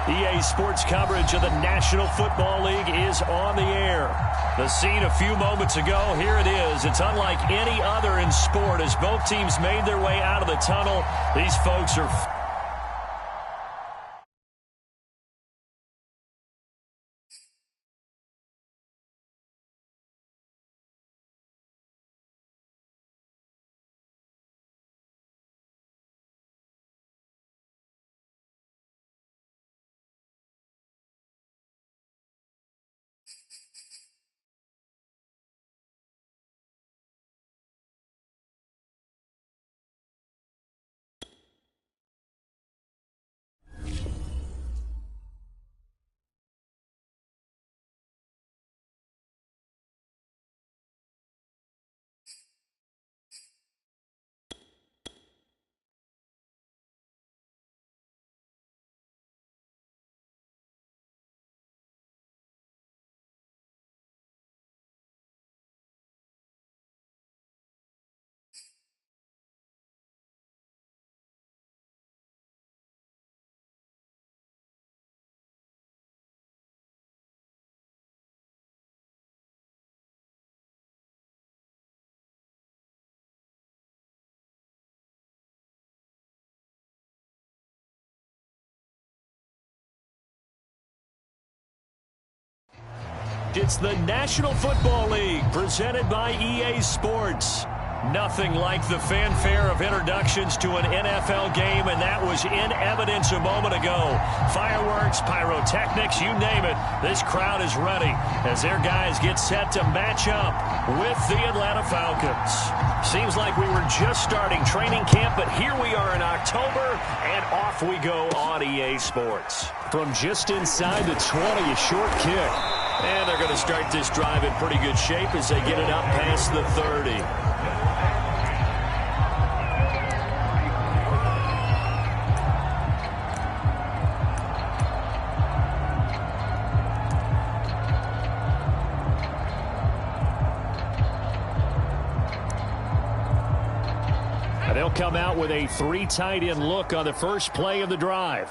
EA Sports coverage of the National Football League is on the air. The scene a few moments ago, here it is. It's unlike any other in sport as both teams made their way out of the tunnel. These folks are... It's the National Football League presented by EA Sports. Nothing like the fanfare of introductions to an NFL game, and that was in evidence a moment ago. Fireworks, pyrotechnics, you name it. This crowd is ready as their guys get set to match up with the Atlanta Falcons. Seems like we were just starting training camp, but here we are in October, and off we go on EA Sports. From just inside the 20, a short kick. And they're going to start this drive in pretty good shape as they get it up past the 30. And they'll come out with a 3 tight end look on the first play of the drive.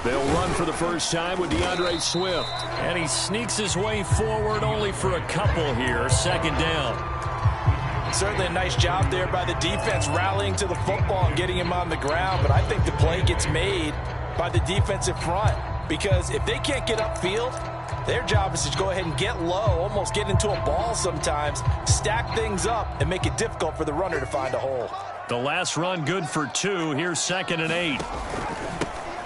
They'll run for the first time with DeAndre Swift. And he sneaks his way forward only for a couple here. Second down. Certainly a nice job there by the defense rallying to the football and getting him on the ground. But I think the play gets made by the defensive front. Because if they can't get upfield, their job is to go ahead and get low, almost get into a ball sometimes, stack things up, and make it difficult for the runner to find a hole. The last run good for 2. Here's 2nd and 8.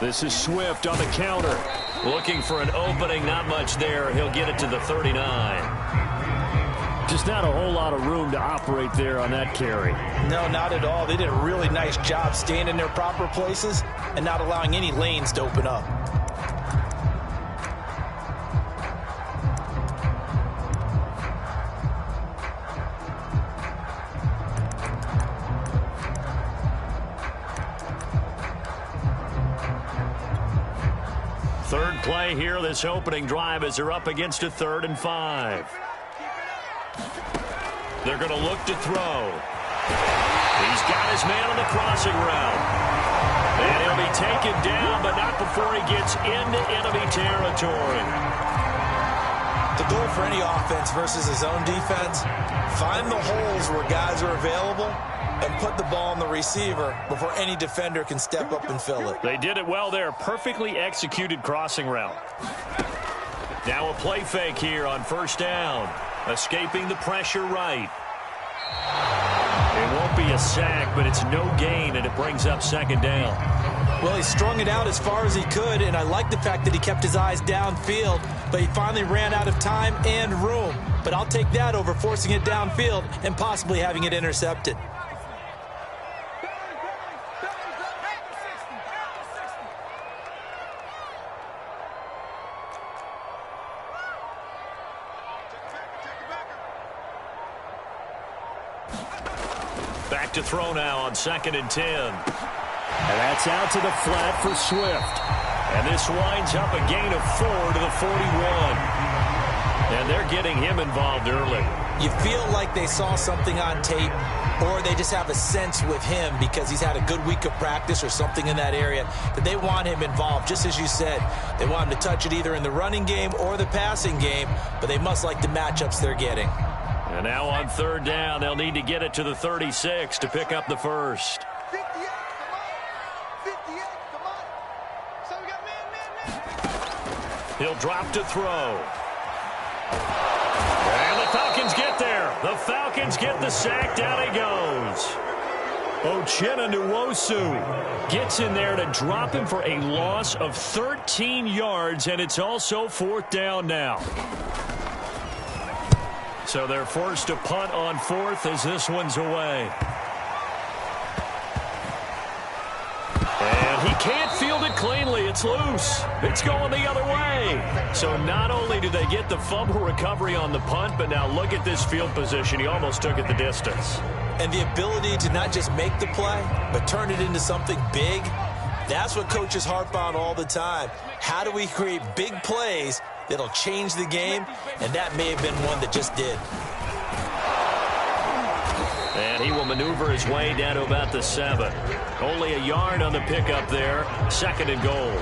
This is Swift on the counter. Looking for an opening, not much there. He'll get it to the 39. Just not a whole lot of room to operate there on that carry. No, not at all. They did a really nice job staying in their proper places and not allowing any lanes to open up. Third play here, this opening drive, as they're up against a 3rd and 5. They're going to look to throw. He's got his man on the crossing route. And he'll be taken down, but not before he gets into enemy territory. The goal for any offense versus his own defense, find the holes where guys are available and put the ball on the receiver before any defender can step up and fill it. They did it well there. Perfectly executed crossing route. Now a play fake here on first down. Escaping the pressure right. It won't be a sack, but it's no gain, and it brings up 2nd down. Well, he strung it out as far as he could, and I like the fact that he kept his eyes downfield, but he finally ran out of time and room. But I'll take that over forcing it downfield and possibly having it intercepted. Back to throw now on 2nd and 10. And that's out to the flat for Swift. And this winds up a gain of 4 to the 41. And And they're getting him involved early. You feel like they saw something on tape, or they just have a sense with him because he's had a good week of practice or something in that area that they want him involved. Just as you said, they want him to touch it either in the running game or the passing game, but they must like the matchups they're getting. And now on third down, they'll need to get it to the 36 to pick up the first. 58, come on. 58, come on. So we got man. He'll drop to throw. And the Falcons get there. The Falcons get the sack. Down he goes. Uchenna Nwosu gets in there to drop him for a loss of 13 yards, and it's also fourth down now. So they're forced to punt on fourth as this one's away. And he can't field it cleanly. It's loose. It's going the other way. So not only do they get the fumble recovery on the punt, but now look at this field position. He almost took it the distance. And the ability to not just make the play, but turn it into something big, that's what coaches harp on all the time. How do we create big plays that'll change the game? And that may have been one that just did. And he will maneuver his way down to about the 7. Only a yard on the pickup there. Second and goal.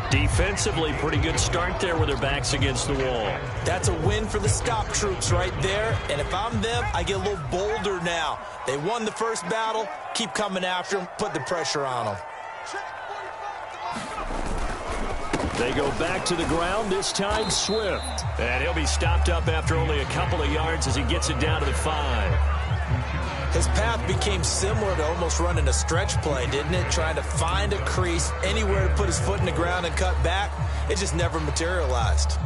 Defensively, pretty good start there with their backs against the wall. That's a win for the stop troops right there. And if I'm them, I get a little bolder now. They won the first battle. Keep coming after them. Put the pressure on them. They go back to the ground, this time Swift. And he'll be stopped up after only a couple of yards as he gets it down to the 5. His path became similar to almost running a stretch play, didn't it? Trying to find a crease, anywhere to put his foot in the ground and cut back. It just never materialized.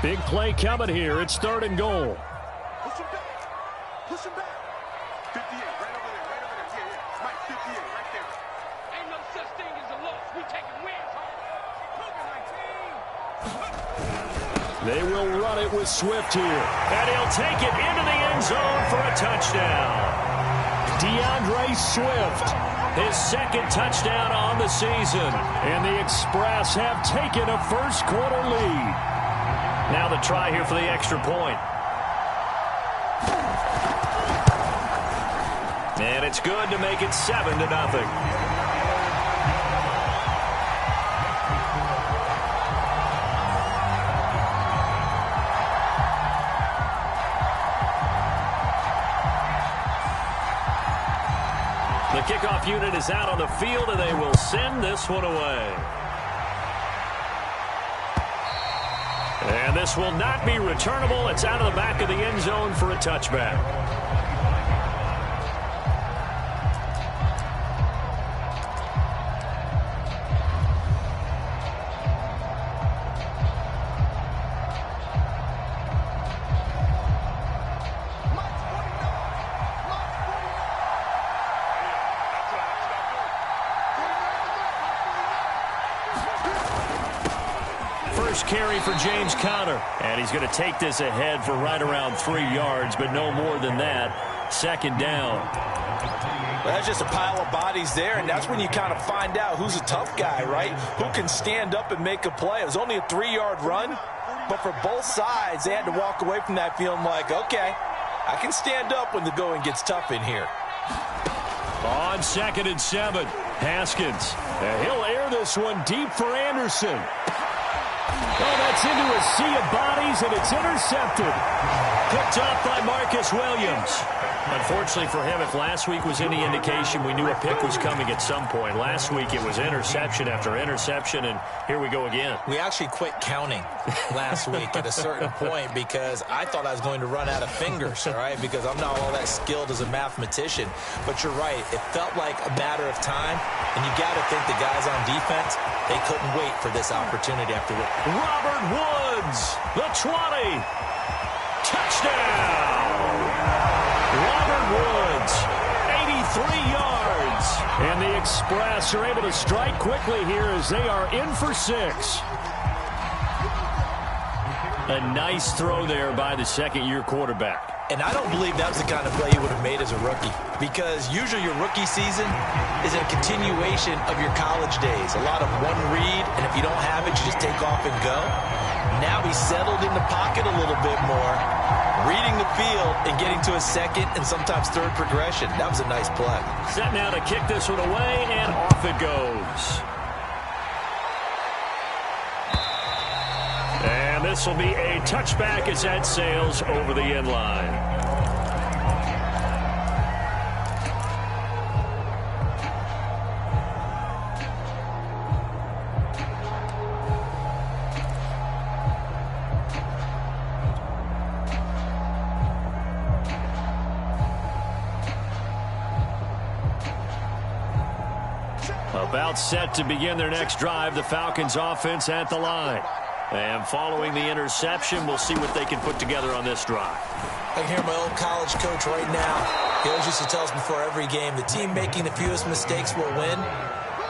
Big play coming here. It's third and goal. Push him back. Push him back. 58, right over there. Right over there. Yeah. Mike, 58, right there. Ain't no such thing as a loss. We taking wins home. They will run it with Swift here. And he'll take it into the end zone for a touchdown. DeAndre Swift, his second touchdown on the season. And the Express have taken a first quarter lead. Now the try here for the extra point. And it's good to make it 7-0. The kickoff unit is out on the field, and they will send this one away. And this will not be returnable. It's out of the back of the end zone for a touchback. Carry for James Conner, and he's going to take this ahead for right around 3 yards, but no more than that. Second down. Well, that's just a pile of bodies there, and that's when you kind of find out who's a tough guy, right? Who can stand up and make a play. It was only a 3-yard run, but for both sides, they had to walk away from that feeling like, okay, I can stand up when the going gets tough in here. On 2nd and 7, Haskins. And he'll air this one deep for Anderson. Oh, that's into a sea of bodies, and it's intercepted. Picked up by Marcus Williams. Unfortunately for him, if last week was any indication, we knew a pick was coming at some point. Last week it was interception after interception, and here we go again. We actually quit counting last week at a certain point because I thought I was going to run out of fingers, all right, because I'm not all that skilled as a mathematician. But you're right. It felt like a matter of time, and you got to think the guys on defense, they couldn't wait for this opportunity after what. Robert Woods, the 20. Touchdown! Robert Woods, 83 yards. And the Express are able to strike quickly here as they are in for 6. A nice throw there by the second-year quarterback. And I don't believe that was the kind of play he would have made as a rookie, because usually your rookie season is a continuation of your college days. A lot of one read, and if you don't have it, you just take off and go. Now he's settled in the pocket a little bit more, reading the field and getting to a second and sometimes third progression. That was a nice play. Set now to kick this one away, and off it goes. And this will be a touchback as that sails over the end line. About set to begin their next drive, the Falcons offense at the line. And following the interception, we'll see what they can put together on this drive. I can hear my old college coach right now. He always used to tell us before every game, the team making the fewest mistakes will win.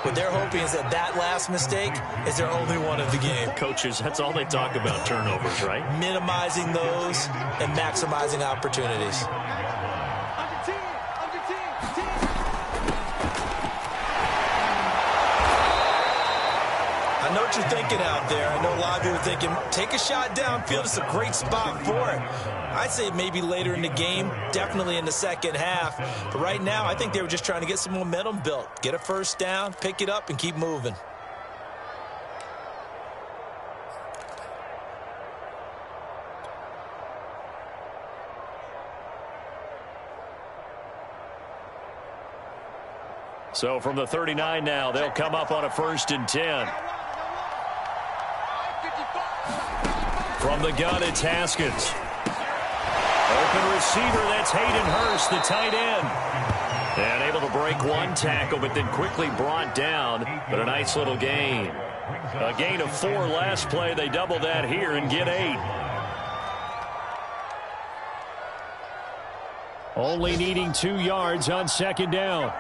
What they're hoping is that that last mistake is their only one of the game. Coaches, that's all they talk about, turnovers, right? Minimizing those and maximizing opportunities. I know what you're thinking out there. I know a lot of you are thinking, take a shot downfield. It's a great spot for it. I'd say maybe later in the game, definitely in the second half. But right now, I think they were just trying to get some momentum built. Get a first down, pick it up, and keep moving. So from the 39 now, they'll come up on a 1st and 10. From the gun, it's Haskins. Open receiver, that's Hayden Hurst, the tight end. And able to break one tackle, but then quickly brought down. But a nice little gain. A gain of 4 last play. They double that here and get 8. Only needing 2 yards on 2nd down.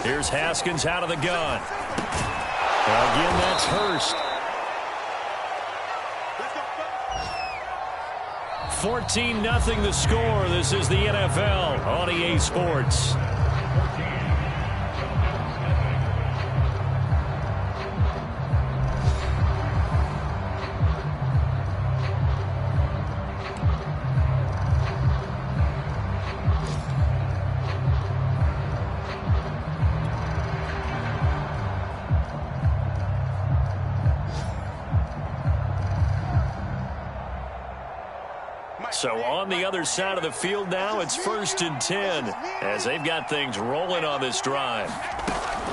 Here's Haskins out of the gun. Again, that's Hurst. 14-0 the score. This is the NFL on EA Sports. So on the other side of the field now, it's 1st and 10 as they've got things rolling on this drive.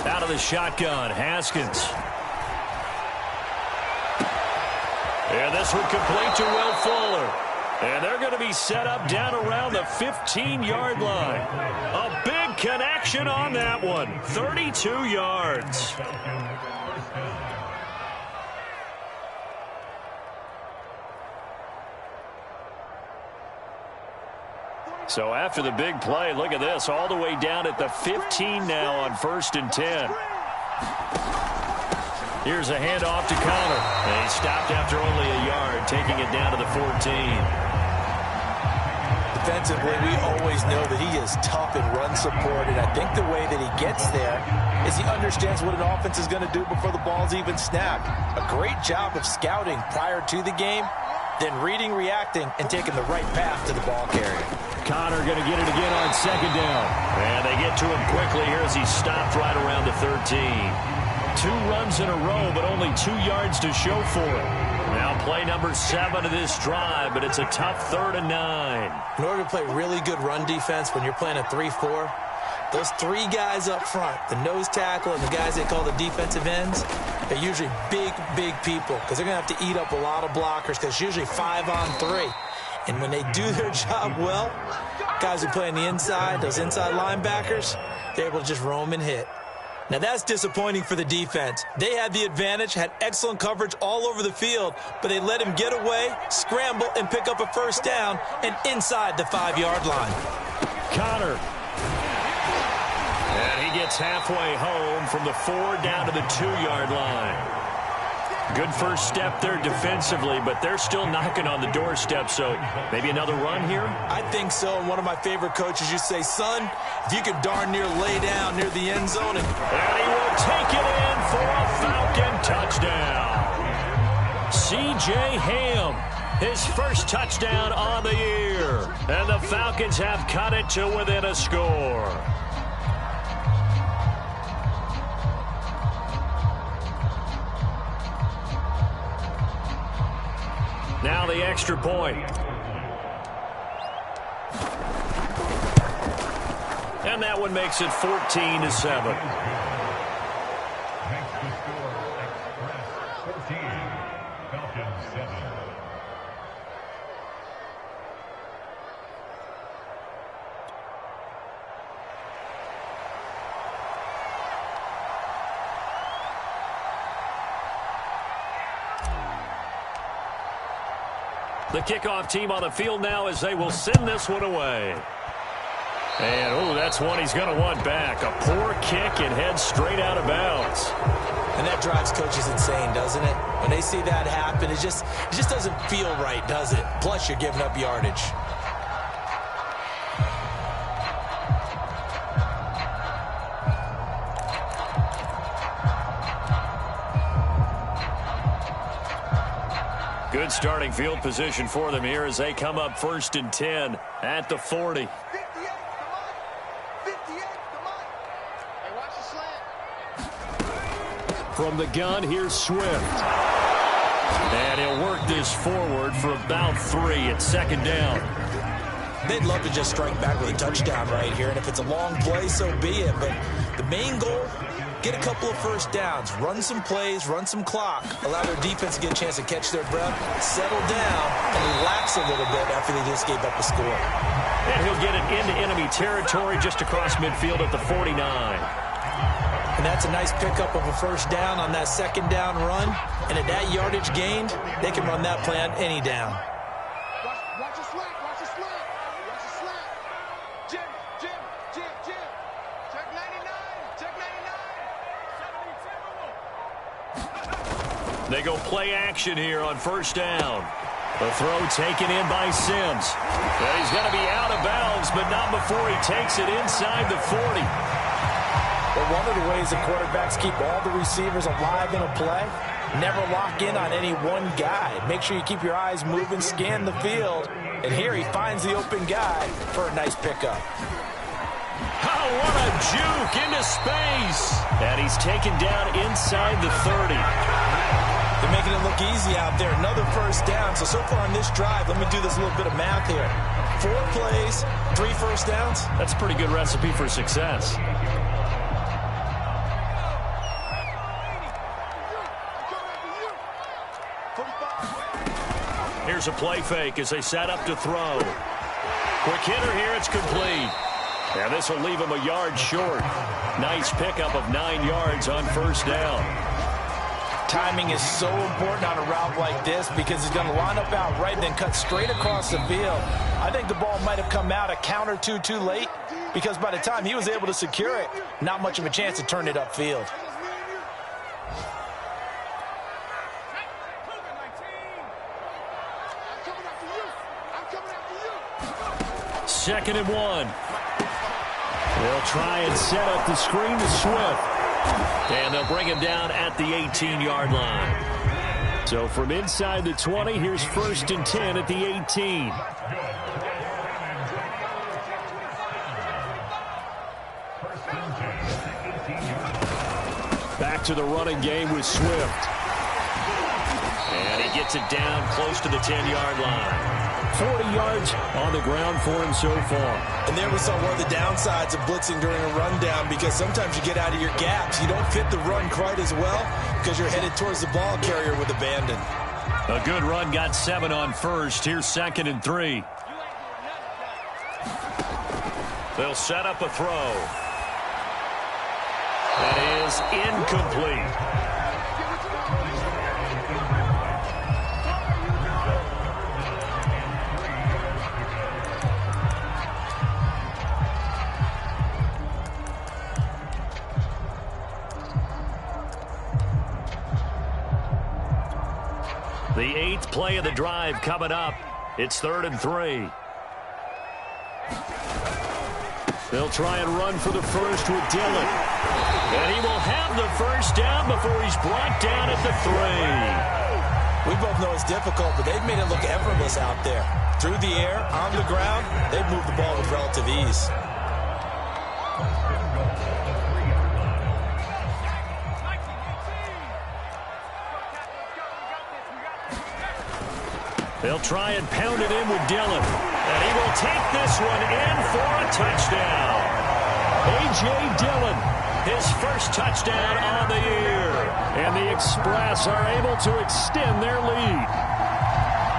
Out of the shotgun, Haskins. And this one complete to Will Fuller. And they're going to be set up down around the 15-yard line. A big connection on that one. 32 yards. So after the big play, look at this, all the way down at the 15 now on 1st and 10. Here's a handoff to Connor. And he stopped after only a yard, taking it down to the 14. Defensively, we always know that he is tough in run support, and I think the way that he gets there is he understands what an offense is going to do before the ball's even snapped. A great job of scouting prior to the game, then reading, reacting, and taking the right path to the ball carrier. Connor going to get it again on 2nd down. And they get to him quickly here as he stopped right around the 13. 2 runs in a row, but only 2 yards to show for it. Now play number 7 of this drive, but it's a tough 3rd and 9. In order to play really good run defense when you're playing a 3-4, those 3 guys up front, the nose tackle and the guys they call the defensive ends, they're usually big, big people because they're going to have to eat up a lot of blockers because it's usually 5 on 3. And when they do their job well, guys who play on the inside, those inside linebackers, they're able to just roam and hit. Now, that's disappointing for the defense. They had the advantage, had excellent coverage all over the field, but they let him get away, scramble, and pick up a first down and inside the 5-yard line. Connor. And he gets halfway home from the 4 down to the 2-yard line. Good first step there defensively, but they're still knocking on the doorstep, so maybe another run here? I think so, and one of my favorite coaches used to say, son, if you could darn near lay down near the end zone. And he will take it in for a Falcon touchdown. C.J. Ham, his first touchdown on the year. And the Falcons have cut it to within a score. Now the extra point. And that one makes it 14-7. The kickoff team on the field now as they will send this one away. And, oh, that's one he's going to want back. A poor kick and heads straight out of bounds. And that drives coaches insane, doesn't it? When they see that happen, it just doesn't feel right, does it? Plus, you're giving up yardage. Good starting field position for them here as they come up 1st and 10 at the 40. 58, come on. 58, come on. Hey, watch the slant. From the gun, here's Swift. And he'll work this forward for about 3 at 2nd down. They'd love to just strike back with a touchdown right here, and if it's a long play, so be it. But the main goal, get a couple of first downs, run some plays, run some clock, allow their defense to get a chance to catch their breath, settle down, and relax a little bit after they just gave up a score. And he'll get it into enemy territory just across midfield at the 49. And that's a nice pickup of a first down on that 2nd down run. And at that yardage gained, they can run that play on any down. Watch the slant. Watch the slant. Watch the slant. Jim. Check 99. Check 99. They go play action here on 1st down. The throw taken in by Sims. And he's going to be out of bounds, but not before he takes it inside the 40. But one of the ways the quarterbacks keep all the receivers alive in a play, never lock in on any one guy. Make sure you keep your eyes moving, scan the field. And here he finds the open guy for a nice pickup. Oh, what a juke into space. And he's taken down inside the 30. They're making it look easy out there. Another first down. So far on this drive, let me do this little bit of math here. 4 plays, 3 first downs. That's a pretty good recipe for success. Here's a play fake as they set up to throw. Quick hitter here, it's complete. And this will leave him a yard short. Nice pickup of 9 yards on 1st down. Timing is so important on a route like this because he's going to line up out right and then cut straight across the field. I think the ball might have come out a count or two too late because by the time he was able to secure it, not much of a chance to turn it upfield. Second and 1. They'll try and set up the screen to Swift. And they'll bring him down at the 18-yard line. So from inside the 20, here's 1st and 10 at the 18. Back to the running game with Swift. And he gets it down close to the 10-yard line. 40 yards on the ground for him so far. And there we saw one of the downsides of blitzing during a rundown because sometimes you get out of your gaps. You don't fit the run quite as well because you're headed towards the ball carrier with abandon. A good run got 7 on 1st. Here's 2nd and 3. They'll set up a throw. That is incomplete. The 8th play of the drive coming up. It's 3rd and 3. They'll try and run for the first with Dillon. And he will have the first down before he's brought down at the 3. We both know it's difficult, but they've made it look effortless out there. Through the air, on the ground, they've moved the ball with relative ease. They'll try and pound it in with Dillon. And he will take this one in for a touchdown. A.J. Dillon, his first touchdown on the year. And the Express are able to extend their lead.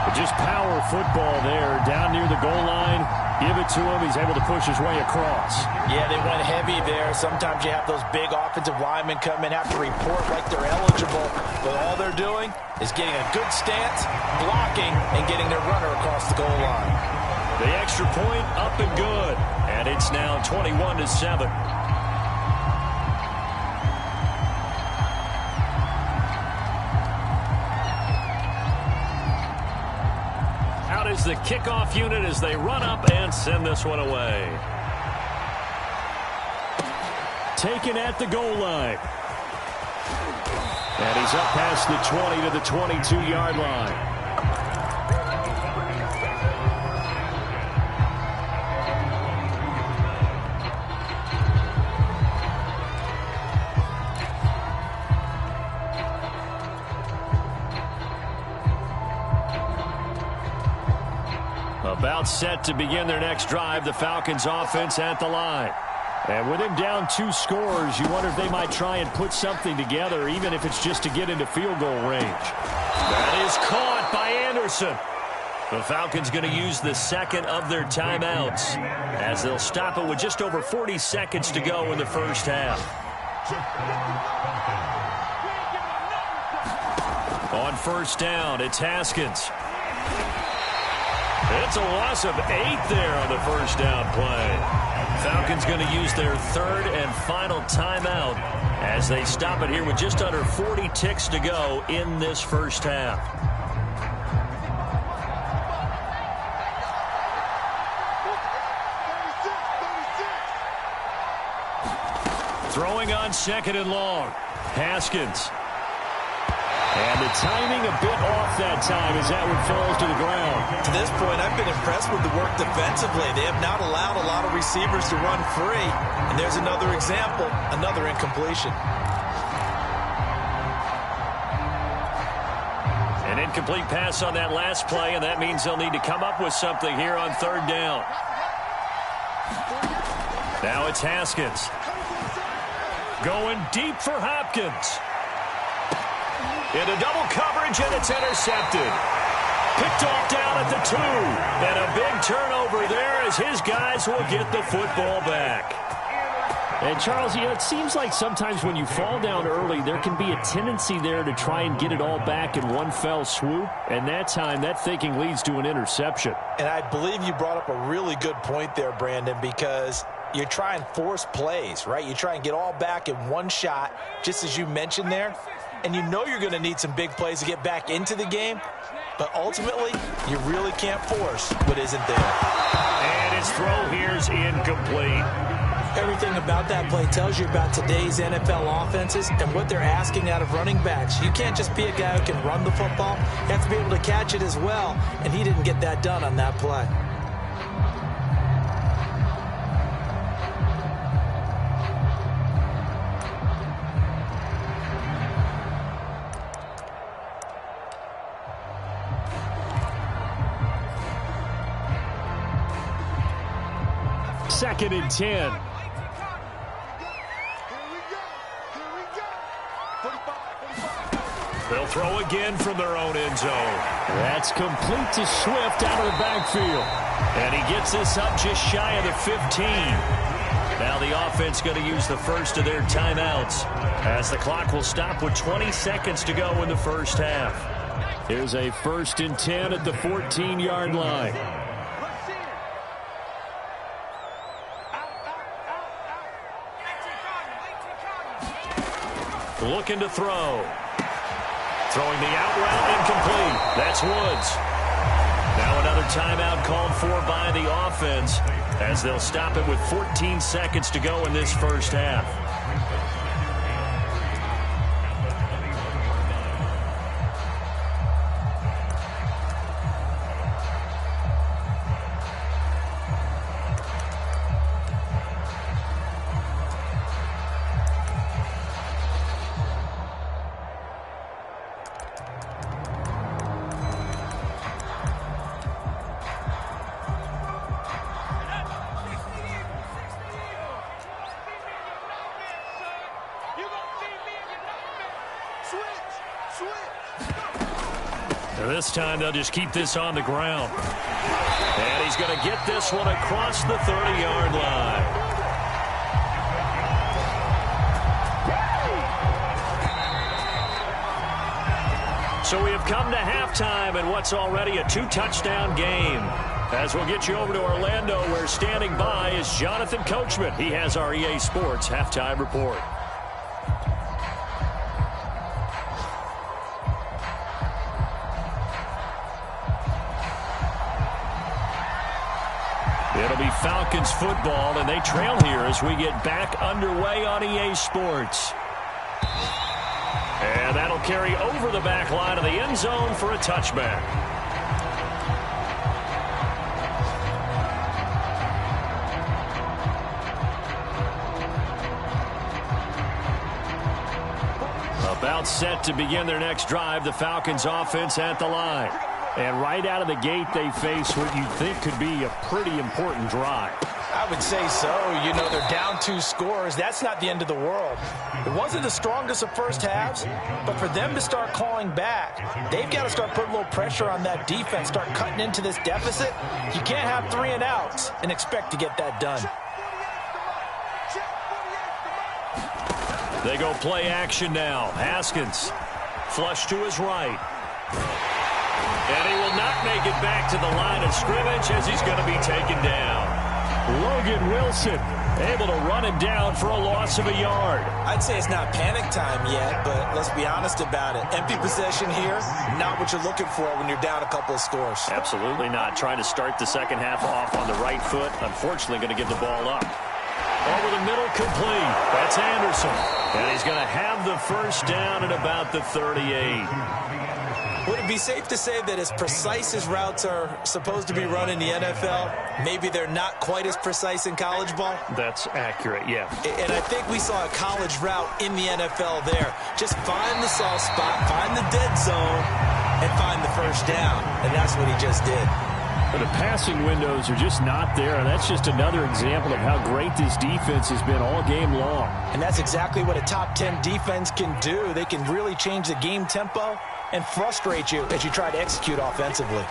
But just power football there down near the goal line. Give it to him. He's able to push his way across. Yeah, they went heavy there. Sometimes you have those big offensive linemen come in, have to report like they're eligible. But all they're doing is getting a good stance, blocking, and getting their runner across the goal line. The extra point up and good. And it's now 21-7. Is the kickoff unit as they run up and send this one away. Taken at the goal line. And he's up past the 20 to the 22-yard line. About set to begin their next drive, the Falcons offense at the line. And with him down 2 scores, you wonder if they might try and put something together, even if it's just to get into field goal range. That is caught by Anderson. The Falcons going to use the second of their timeouts as they'll stop it with just over 40 seconds to go in the first half. On first down, it's Haskins. It's a loss of 8 there on the first down play. Falcons going to use their 3rd and final timeout as they stop it here with just under 40 ticks to go in this first half. Throwing on 2nd and long. Haskins. And the timing a bit off that time as that one falls to the ground. To this point, I've been impressed with the work defensively. They have not allowed a lot of receivers to run free. And there's another example, another incompletion. An incomplete pass on that last play, and that means they'll need to come up with something here on 3rd down. Now it's Haskins. Going deep for Hopkins. Into double coverage, and it's intercepted. Picked off down at the 2. And a big turnover there as his guys will get the football back. And, Charles, you know, it seems like sometimes when you fall down early, there can be a tendency there to try and get it all back in one fell swoop. And that time, that thinking leads to an interception. And I believe you brought up a really good point there, Brandon, because you try and force plays, right? You try and get all back in one shot, just as you mentioned there. And you know you're going to need some big plays to get back into the game. But ultimately, you really can't force what isn't there. And his throw here is incomplete. Everything about that play tells you about today's NFL offenses and what they're asking out of running backs. You can't just be a guy who can run the football. You have to be able to catch it as well. And he didn't get that done on that play. Second and 10. They'll throw again from their own end zone. That's complete to Swift out of the backfield. And he gets this up just shy of the 15. Now the offense going to use the first of their timeouts as the clock will stop with 20 seconds to go in the first half. Here's a 1st and 10 at the 14-yard line. Looking to throw. Throwing the out route incomplete. That's Woods. Now another timeout called for by the offense as they'll stop it with 14 seconds to go in this first half. This time they'll just keep this on the ground. And he's going to get this one across the 30-yard line. So we have come to halftime in what's already a 2-touchdown game. As we'll get you over to Orlando, where standing by is Jonathan Coachman. He has our EA Sports halftime report. It'll be Falcons football, and they trail here as we get back underway on EA Sports. And that'll carry over the back line of the end zone for a touchback. About set to begin their next drive, the Falcons offense at the line. And right out of the gate, they face what you think could be a pretty important drive. I would say so. You know, they're down 2 scores. That's not the end of the world. It wasn't the strongest of first halves, but for them to start clawing back, they've got to start putting a little pressure on that defense, start cutting into this deficit. You can't have 3 and outs and expect to get that done. They go play action now. Haskins, flush to his right. And he will not make it back to the line of scrimmage as he's going to be taken down. Logan Wilson able to run him down for a loss of a yard. I'd say it's not panic time yet, but let's be honest about it. Empty possession here, not what you're looking for when you're down a couple of scores. Absolutely not. Trying to start the second half off on the right foot. Unfortunately, going to give the ball up. Over the middle, complete. That's Anderson. And he's going to have the first down at about the 38. Would it be safe to say that as precise as routes are supposed to be run in the NFL, maybe they're not quite as precise in college ball? That's accurate, yeah. And I think we saw a college route in the NFL there. Just find the soft spot, find the dead zone, and find the first down. And that's what he just did. But the passing windows are just not there. And that's just another example of how great this defense has been all game long. And that's exactly what a top 10 defense can do. They can really change the game tempo and frustrate you as you try to execute offensively.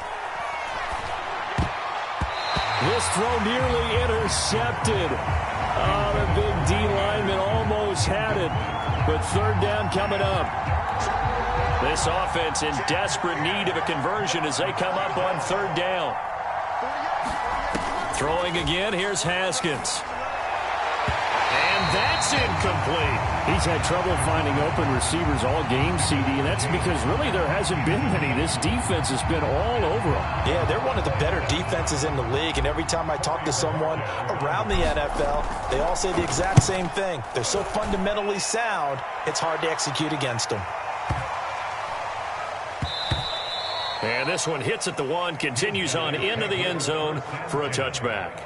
This throw nearly intercepted. Oh, the big D lineman almost had it. But third down coming up. This offense in desperate need of a conversion as they come up on third down. Throwing again, here's Haskins. And that's incomplete. He's had trouble finding open receivers all game, CD, and that's because really there hasn't been many. This defense has been all over them. Yeah, they're one of the better defenses in the league, and every time I talk to someone around the NFL, they all say the exact same thing. They're so fundamentally sound, it's hard to execute against them. And this one hits at the 1, continues on into the end zone for a touchback.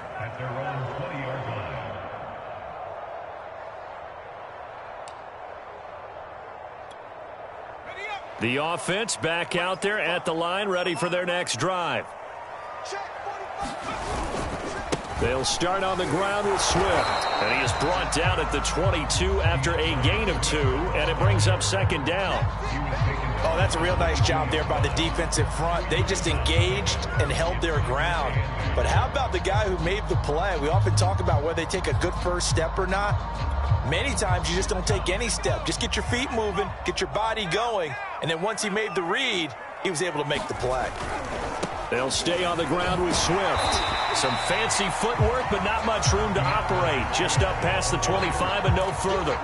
The offense back out there at the line, ready for their next drive. They'll start on the ground with Swift. And he is brought down at the 22 after a gain of 2, and it brings up second down. Oh, that's a real nice job there by the defensive front. They just engaged and held their ground. But how about the guy who made the play? We often talk about whether they take a good first step or not. Many times you just don't take any step. Just get your feet moving, get your body going, and then once he made the read, he was able to make the play. They'll stay on the ground with Swift. Some fancy footwork, but not much room to operate. Just up past the 25 and no further.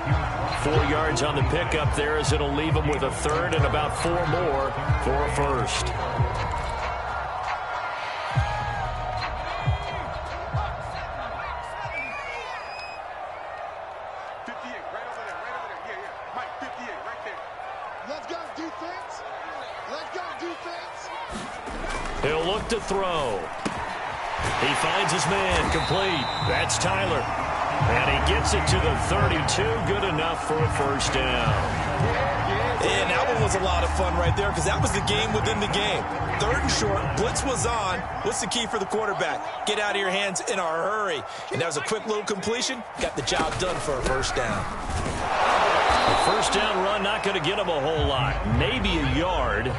4 yards on the pickup there as it'll leave them with a third and about 4 more for a first. He'll look to throw. He finds his man complete. That's Tyler. And he gets it to the 32. Good enough for a first down. And that one was a lot of fun right there because that was the game within the game. 3rd and short. Blitz was on. What's the key for the quarterback? Get out of your hands in a hurry. And that was a quick little completion. Got the job done for a first down. The first down run not going to get him a whole lot. Maybe a yard.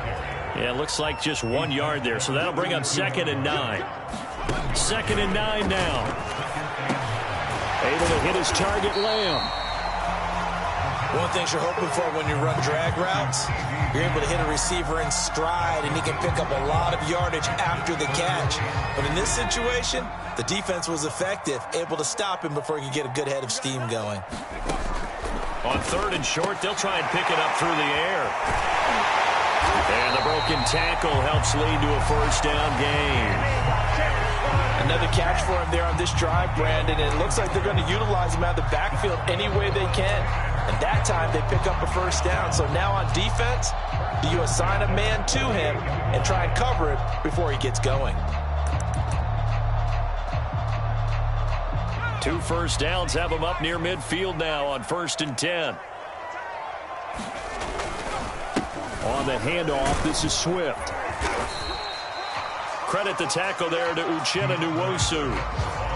Yeah, it looks like just 1 yard there, so that'll bring up 2nd and 9. 2nd and 9 now. Able to hit his target, Lamb. One thing you're hoping for when you run drag routes, you're able to hit a receiver in stride, and he can pick up a lot of yardage after the catch. But in this situation, the defense was effective, able to stop him before he could get a good head of steam going. On 3rd and short, they'll try and pick it up through the air. And the broken tackle helps lead to a first down gain. Another catch for him there on this drive, Brandon. And it looks like they're going to utilize him out of the backfield any way they can. And that time they pick up a first down. So now on defense, do you assign a man to him and try and cover him before he gets going? 2 first downs have him up near midfield now on 1st and 10. On the handoff, this is Swift. Credit the tackle there to Uchenna Nwosu.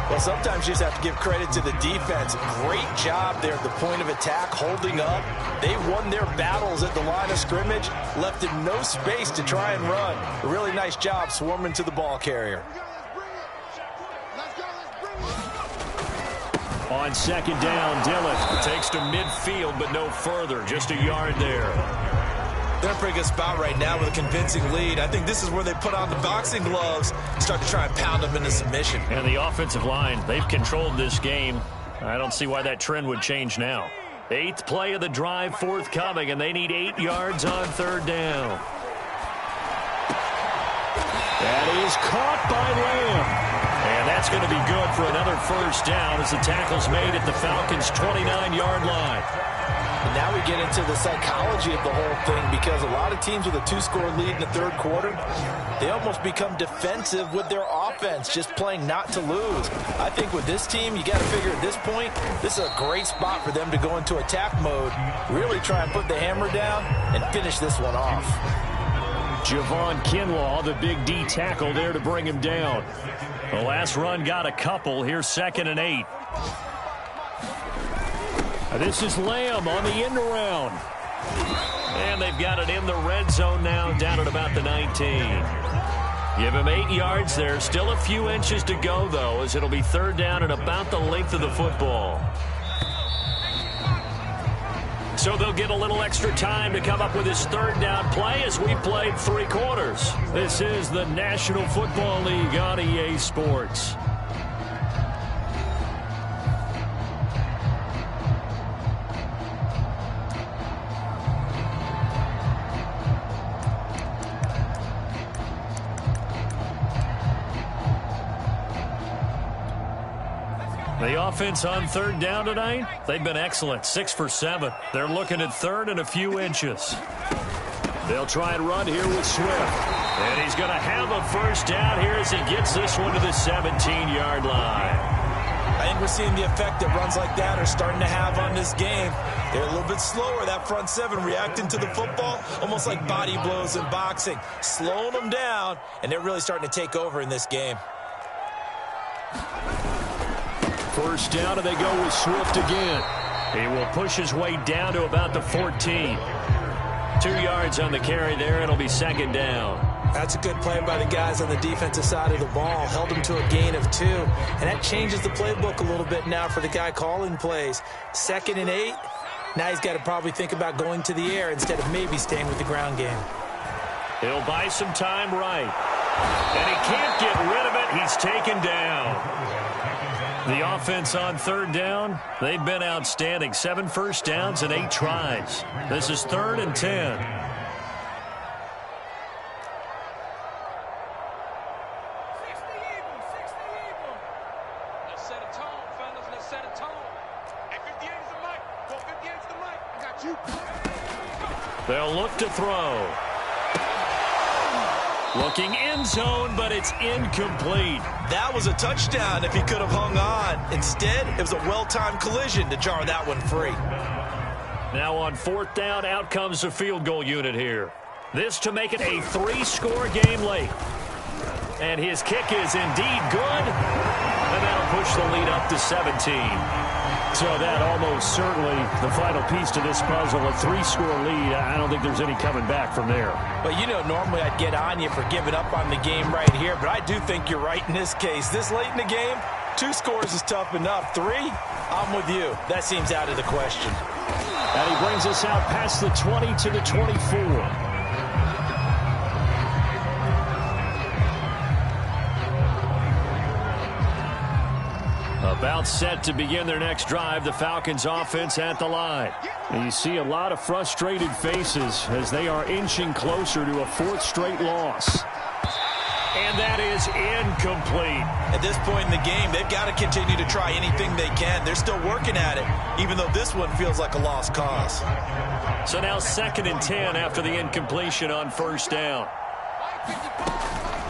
Well, sometimes you just have to give credit to the defense. Great job there at the point of attack, holding up. They won their battles at the line of scrimmage, left him no space to try and run. A really nice job swarming to the ball carrier. On 2nd down, Dillon takes to midfield, but no further. Just a yard there. They're in a pretty good spot right now with a convincing lead. I think this is where they put on the boxing gloves and start to try and pound them into submission. And the offensive line, they've controlled this game. I don't see why that trend would change now. 8th play of the drive forthcoming, and they need 8 yards on 3rd down. That is caught by Lamb. And that's going to be good for another first down as the tackle's made at the Falcons' 29-yard line. And now we get into the psychology of the whole thing because a lot of teams with a 2-score lead in the 3rd quarter, they almost become defensive with their offense, just playing not to lose. I think with this team, you got to figure at this point, this is a great spot for them to go into attack mode, really try and put the hammer down and finish this one off. Javon Kinlaw, the big D tackle there to bring him down. The last run got a couple. Here's 2nd and 8. This is Lamb on the end around. And they've got it in the red zone now, down at about the 19. Give him 8 yards there. Still a few inches to go, though, as it'll be 3rd down and about the length of the football. So they'll get a little extra time to come up with his 3rd down play as we played 3 quarters. This is the National Football League on EA Sports. The offense on 3rd down tonight, they've been excellent, 6 for 7. They're looking at 3rd and a few inches. They'll try and run here with Swift. And he's going to have a first down here as he gets this one to the 17-yard line. I think we're seeing the effect that runs like that are starting to have on this game. They're a little bit slower, that front 7, reacting to the football, almost like body blows in boxing, slowing them down, and they're really starting to take over in this game. First down, and they go with Swift again. He will push his way down to about the 14. 2 yards on the carry there. It'll be 2nd down. That's a good play by the guys on the defensive side of the ball. Held him to a gain of 2. And that changes the playbook a little bit now for the guy calling plays. 2nd and 8. Now he's got to probably think about going to the air instead of maybe staying with the ground game. He'll buy some time right. And he can't get rid of it. He's taken down. The offense on third down, they've been outstanding. 7 first downs and 8 tries. This is 3rd and 10. Let's set a tone, fellas. Let's set a tone. Hey, 58's the mic. Go 58's the mic. I got you. They'll look to throw. Looking end zone, but it's incomplete. That was a touchdown if he could have hung on. Instead, it was a well-timed collision to jar that one free. Now on 4th down, out comes the field goal unit here. This to make it a 3-score game late. And his kick is indeed good. And that'll push the lead up to 17. So that almost certainly the final piece to this puzzle, a 3-score lead. I don't think there's any coming back from there. But you know, normally I'd get on you for giving up on the game right here, but I do think you're right in this case. This late in the game, 2 scores is tough enough. 3, I'm with you. That seems out of the question. And he brings us out past the 20 to the 24. About set to begin their next drive, the Falcons offense at the line. And you see a lot of frustrated faces as they are inching closer to a 4th straight loss. And that is incomplete. At this point in the game, they've got to continue to try anything they can. They're still working at it, even though this one feels like a lost cause. So now 2nd and 10 after the incompletion on 1st down.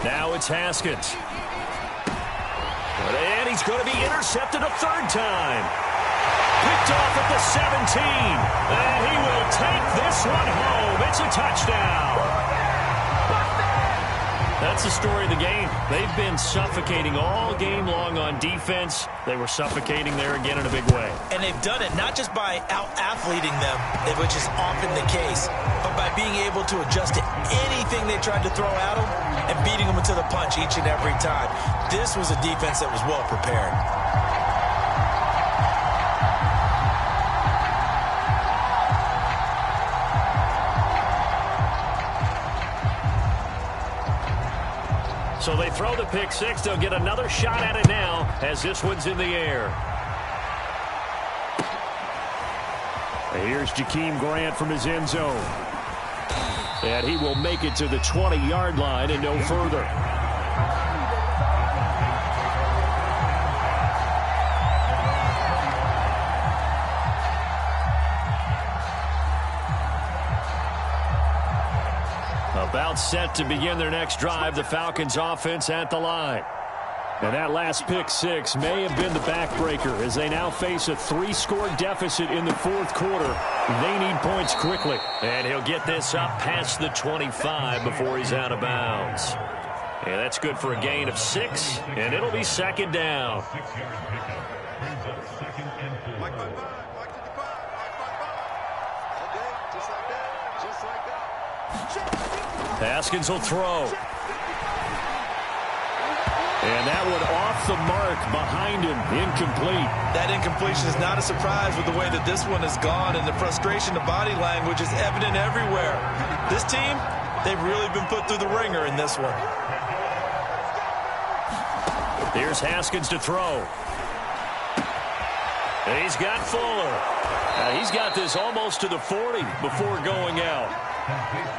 Now it's Haskins. And he's going to be intercepted a 3rd time. Picked off at the 17. And he will take this one home. It's a touchdown. That's the story of the game. They've been suffocating all game long on defense. They were suffocating there again in a big way. And they've done it not just by out-athleting them, which is often the case, but by being able to adjust to anything they tried to throw at them and beating them into the punch each and every time. This was a defense that was well prepared. So they throw the pick 6. They'll get another shot at it now as this one's in the air. Here's Jakeem Grant from his end zone. And he will make it to the 20-yard line and no further. About set to begin their next drive, the Falcons offense at the line. And that last pick 6 may have been the backbreaker as they now face a 3-score deficit in the 4th quarter. They need points quickly. And he'll get this up past the 25 before he's out of bounds. And that's good for a gain of 6, and it'll be 2nd down. Haskins will throw. And that one off the mark behind him, incomplete. That incompletion is not a surprise with the way that this one has gone, and the frustration of body language is evident everywhere. This team, they've really been put through the ringer in this one. Here's Haskins to throw. And he's got Fuller. He's got this almost to the 40 before going out.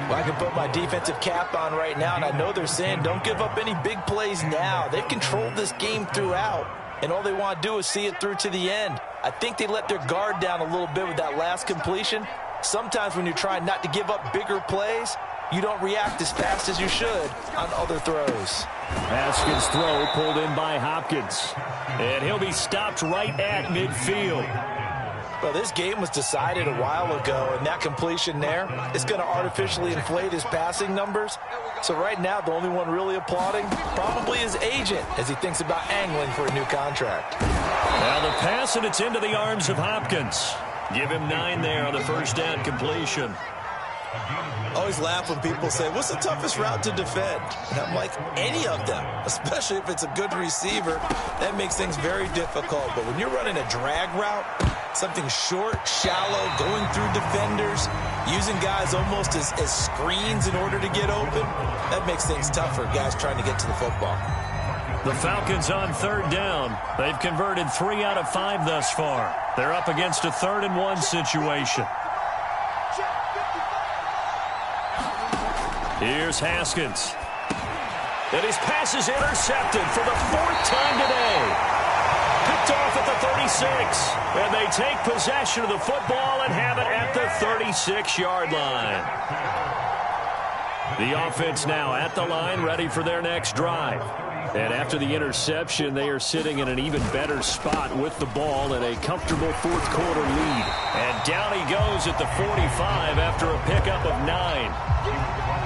Well, I can put my defensive cap on right now, and I know they're saying don't give up any big plays now. They've controlled this game throughout, and all they want to do is see it through to the end. I think they let their guard down a little bit with that last completion. Sometimes when you're trying not to give up bigger plays, you don't react as fast as you should on other throws. Haskins' throw pulled in by Hopkins. And he'll be stopped right at midfield. Well, this game was decided a while ago, and that completion there is going to artificially inflate his passing numbers. So right now, the only one really applauding probably his agent as he thinks about angling for a new contract. Now the pass, and it's into the arms of Hopkins. Give him 9 there on the 1st down completion. I always laugh when people say, what's the toughest route to defend? And I'm like, any of them, especially if it's a good receiver. That makes things very difficult. But when you're running a drag route, Something short, shallow, going through defenders, using guys almost as screens in order to get open. That makes things tough for guys trying to get to the football. The Falcons on third down. They've converted 3 out of 5 thus far. They're up against a 3rd and 1 situation. Here's Haskins. And his pass is intercepted for the 4th time today. Picked off at the 36. And they take possession of the football and have it at the 36-yard line. The offense now at the line, ready for their next drive. And after the interception, they are sitting in an even better spot with the ball in a comfortable 4th quarter lead. And down he goes at the 45 after a pickup of 9.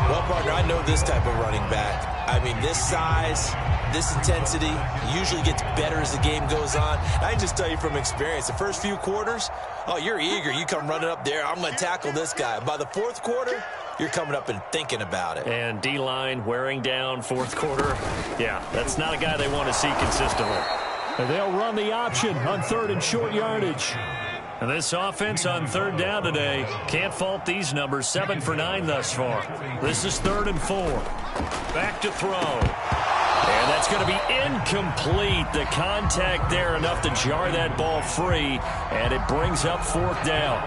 Well, partner, I know this type of running back. I mean, this size, this intensity usually gets better as the game goes on. I can just tell you from experience, the first few quarters, oh, you're eager. You come running up there. I'm going to tackle this guy. By the 4th quarter, you're coming up and thinking about it. And D-line wearing down 4th quarter. Yeah, that's not a guy they want to see consistently. And they'll run the option on 3rd and short yardage. And this offense on 3rd down today, can't fault these numbers. 7 for 9 thus far. This is 3rd and 4. Back to throw. And that's going to be incomplete. The contact there enough to jar that ball free. And it brings up 4th down.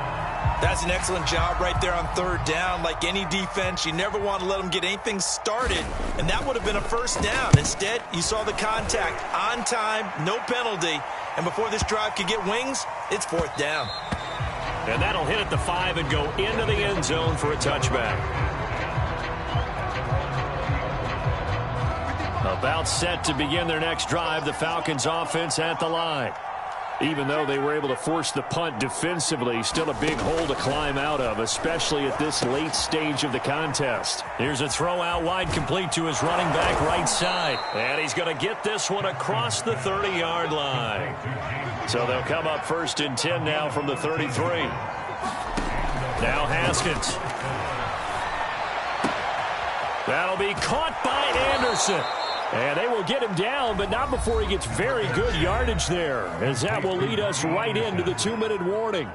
That's an excellent job right there on 3rd down. Like any defense, you never want to let them get anything started. And that would have been a 1st down. Instead, you saw the contact on time, no penalty. And before this drive could get wings, it's 4th down. And that'll hit at the 5 and go into the end zone for a touchback. About set to begin their next drive, the Falcons offense at the line. Even though they were able to force the punt defensively, still a big hole to climb out of, especially at this late stage of the contest. Here's a throw out wide, complete to his running back right side. And he's going to get this one across the 30-yard line. So they'll come up 1st and 10 now from the 33. Now Haskins. That'll be caught by Anderson. And they will get him down, but not before he gets very good yardage there, as that will lead us right into the 2-minute warning.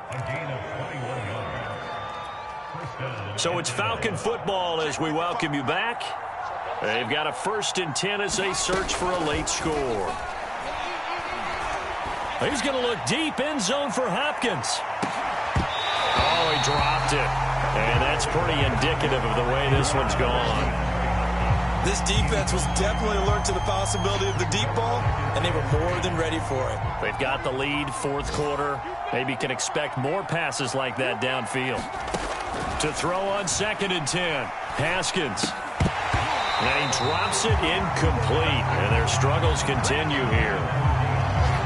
So it's Falcon football as we welcome you back. They've got a 1st and 10 as they search for a late score. He's going to look deep, end zone for Hopkins. Oh, he dropped it. And that's pretty indicative of the way this one's gone. This defense was definitely alert to the possibility of the deep ball, and they were more than ready for it. They've got the lead, 4th quarter. Maybe can expect more passes like that downfield. To throw on 2nd and 10, Haskins. And he drops it incomplete, and their struggles continue here.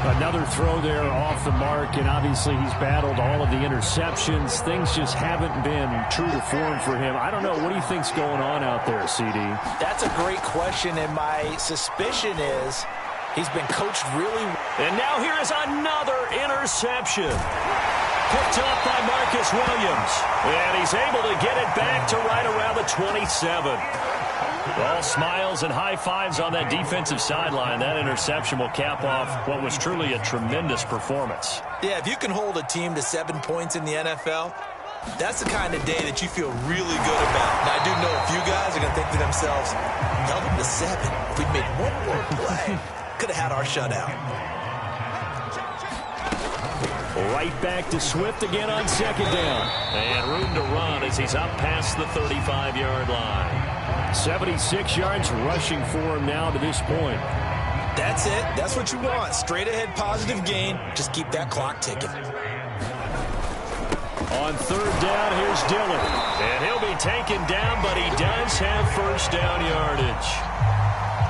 Another throw there off the mark, and obviously he's battled all of the interceptions. Things just haven't been true to form for him. I don't know. What do you think's going on out there, CD? That's a great question, and my suspicion is he's been coached really well. And now here is another interception. Picked up by Marcus Williams. And he's able to get it back to right around the 27. All smiles and high fives on that defensive sideline. That interception will cap off what was truly a tremendous performance. Yeah, if you can hold a team to 7 points in the NFL, that's the kind of day that you feel really good about. Now, I do know a few guys are going to think to themselves, held them to 7. If we'd made one more play, could have had our shutout. Right back to Swift again on 2nd down. And room to run as he's up past the 35-yard line. 76 yards rushing for him now to this point. That's it. That's what you want. Straight ahead positive gain. Just keep that clock ticking. On 3rd down, here's Dillon. And he'll be taken down, but he does have 1st down yardage.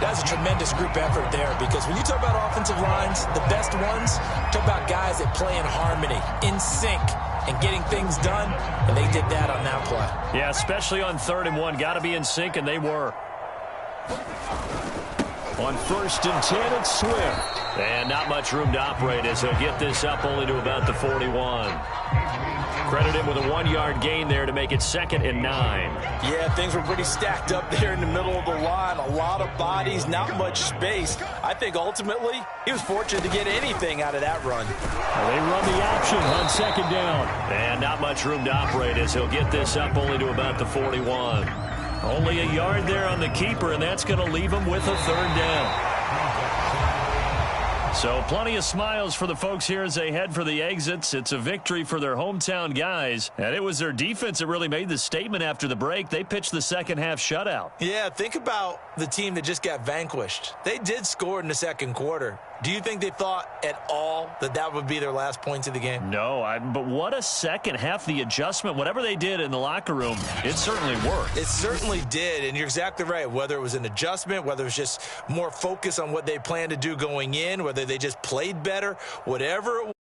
That's a tremendous group effort there, because when you talk about offensive lines, the best ones, talk about guys that play in harmony, in sync, and getting things done, and they did that on that play. Yeah, especially on 3rd and 1. Got to be in sync, and they were. On 1st and 10, it's Swift. And not much room to operate as he'll get this up only to about the 41. Credit him with a 1-yard gain there to make it 2nd and 9. Yeah, things were pretty stacked up there in the middle of the line. A lot of bodies, not much space. I think ultimately he was fortunate to get anything out of that run. They run the option on 2nd down. And not much room to operate as he'll get this up only to about the 41. Only a yard there on the keeper, and that's going to leave him with a 3rd down. So plenty of smiles for the folks here as they head for the exits. It's a victory for their hometown guys. And it was their defense that really made the statement after the break. They pitched the second-half shutout. Yeah, think about the team that just got vanquished. They did score in the second quarter. Do you think they thought at all that that would be their last points of the game? No, but what a second half. The adjustment, whatever they did in the locker room, it certainly worked. It certainly did, and you're exactly right. Whether it was an adjustment, whether it was just more focus on what they planned to do going in, whether they just played better, whatever it was.